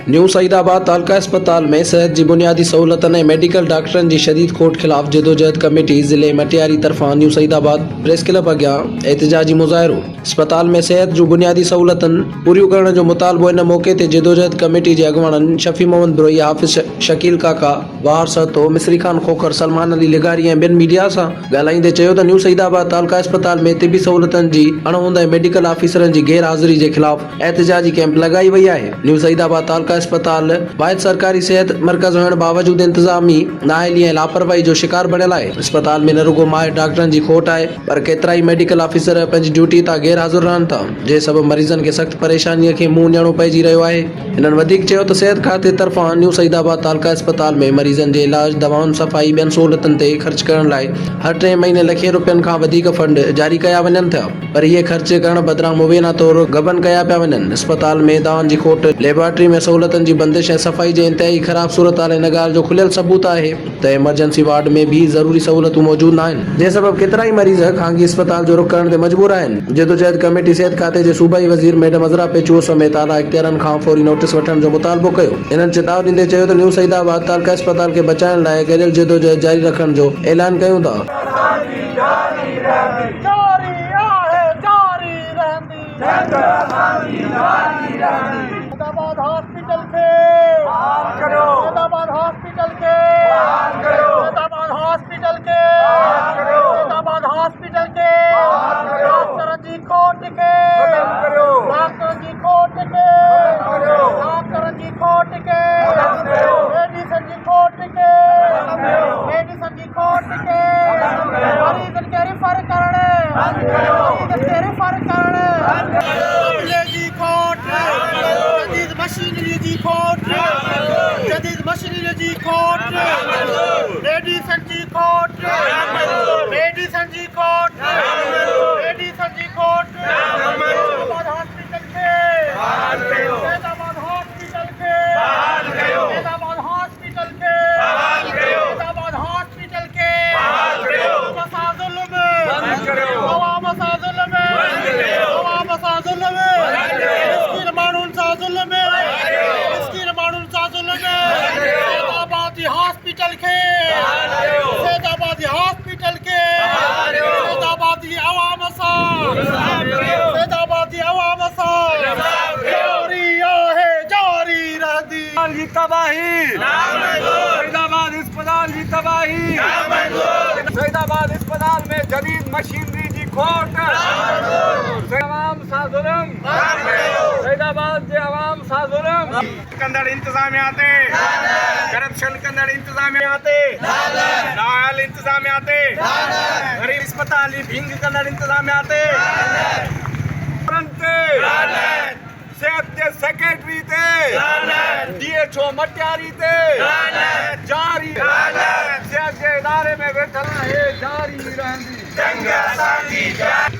New Saidabad तालका अस्पताल में सेहत जी बुनियादी सहूलतन ऐं मेडिकल डॉक्टरनि जी शदीद खोट ख़िलाफ़ जिदोजहद कमेटी ज़िले मटियारी तरफ़ां न्यू सईदाबाद प्रेस क्लब अॻियां एहतिजाजी मुज़ाहिरो। अस्पताल में सेहत जूं बुनियादी सहूलतनि पूरियूं करण जो मुतालबो। इन मौक़े ते जिदोजहद कमेटी जे अॻुवाणनि शफ़ी मोहम्मद ब्रोई, हाफ़िज़ शकील काका, बहार सहतो, मिसरी खान खोखर, सलमान अली लिगारी ऐं ॿियनि मीडिया सां ॻाल्हाईंदे चयो त न्यू सईदाबाद तालका अस्पताल में तिबी सहूलतनि जी अणहूंद ऐं मेडिकल ऑफिसरनि जी गैर हाज़िरी जे ख़िलाफ़ एहतिजाजी कैंप लगाई वई आहे। न्यू सईदाबाद तालका अस्पताल वाहिद सरकारी सेहत मर्कज़ हुअण बावजूद इंतजामी नाअहली ऐं लापरवाही जो शिकार बणियल आहे। अस्पताल में न रुगो माहिर डॉक्टरनि जी खोट आहे, पर केतिरा ई मेडिकल ऑफिसर पंहिंजी ड्यूटी तां गैर हाज़िर रहनि था, जंहिं सबबि मरीज़नि खे सख़्त परेशानीअ खे मुंहुं ॾियणो पइजी रहियो आहे। हिननि वधीक चयो त सेहत खाते तरफ़ां न्यू सईदाबाद तालका अस्पताल में मरीज़नि जे इलाज, दवाउनि, सफ़ाई, ॿियनि सहूलतनि ते ख़र्च करण लाइ हर 3 महीने लखे रुपयनि खां वधीक फंड जारी कया वञनि था, पर इहे ख़र्च करण बदिरां मुबैना तौरु गबन कया पिया वञनि। अस्पताल में दवाउनि जी खोट, लेबोरेटरी में सहूलतनि जी बंदिश ऐं सफ़ाई जे इंतिहाई ख़राब सूरत हाल हिन ॻाल्हि जो खुलियल सबूत आहे त इमरजेंसी वार्ड में भी ज़रूरी सहूलतूं मौजूद न आहिनि, जंहिं सबबि केतिरा ई मरीज़ ख़ानगी अस्पताल जो रुख़ करण ते मजबूर आहिनि। जिदोजहद कमेटी सेहत खाते जे सूबाई वज़ीर मैडम अज़रा पेचुओ समेत आला इख्तियारनि खां फौरी नोटिस वठण जो मुतालबो कयो। हिननि चेताव ॾींदे चयो त न्यू सईदाबाद तालका अस्पताल खे बचाइण लाइ गॾियल जिदोजहद जारी रखण जो ऐलान कयूं था। सईदाबाद हॉस्पिटल के बहाल करो, सईदाबाद हॉस्पिटल के बहाल करो, सईदाबाद हॉस्पिटल के बहाल करो, सईदाबाद हॉस्पिटल के बहाल करो, डॉक्टर जी खोट के बहाल करो, डॉक्टर जी खोट के बहाल करो, डॉक्टर जी खोट के बहाल करो, मेडिसिन जी खोट के बहाल करो, मेडिसिन जी खोट के बहाल करो, मरीजन के रिफर करने बंद करो, मरीजन के रिफर करने बंद करो, जी खोट जदीद मशीनरी जी खोट, जदीद मशीनरी जी खोट, मेडिसिन जी खोट, मेडिसिन जी खोट, मेडिसिन जी खोट, सईदाबाद हॉस्पिटल के बहाल करो, सईदाबाद हॉस्पिटल के बहाल करो, सईदाबाद हॉस्पिटल के बहाल करो, सईदाबाद हॉस्पिटल के बहाल करो, मसाजुल में बंद करो, अवाम मसाजुल में बंद करो, अवाम मसाजुल में मिस्किन मानून साजुल में, मिस्किन मानून साजुल में, सईदाबाद हॉस्पिटल के बहाल करो, सईदाबाद हॉस्पिटल के बहाल करो, सईदाबाद अवाम सा सईदाबाद अवाम सा जारी रहंदी जी तबाही, सईदाबाद अस्पताल जी तबाही, सईदाबाद अस्पताल में जदीद मशीनरी जी खोट, अवाम सा जुल्म, सईदाबाद जे अवाम सा जुल्म कंदड़ इंतजामिया ते, करप्शन कंदड़ इंतजामिया ते, नाअहल इंतजामिया ते, गरीब अस्पताल जी भींग कंदड़ इंतजामिया ते, सेहत जे सेक्रेटरी ते, DHO मटियारी ते जारी, सेहत जे इदारे में वेठल आहे जारी रहंदी जंग असांजी।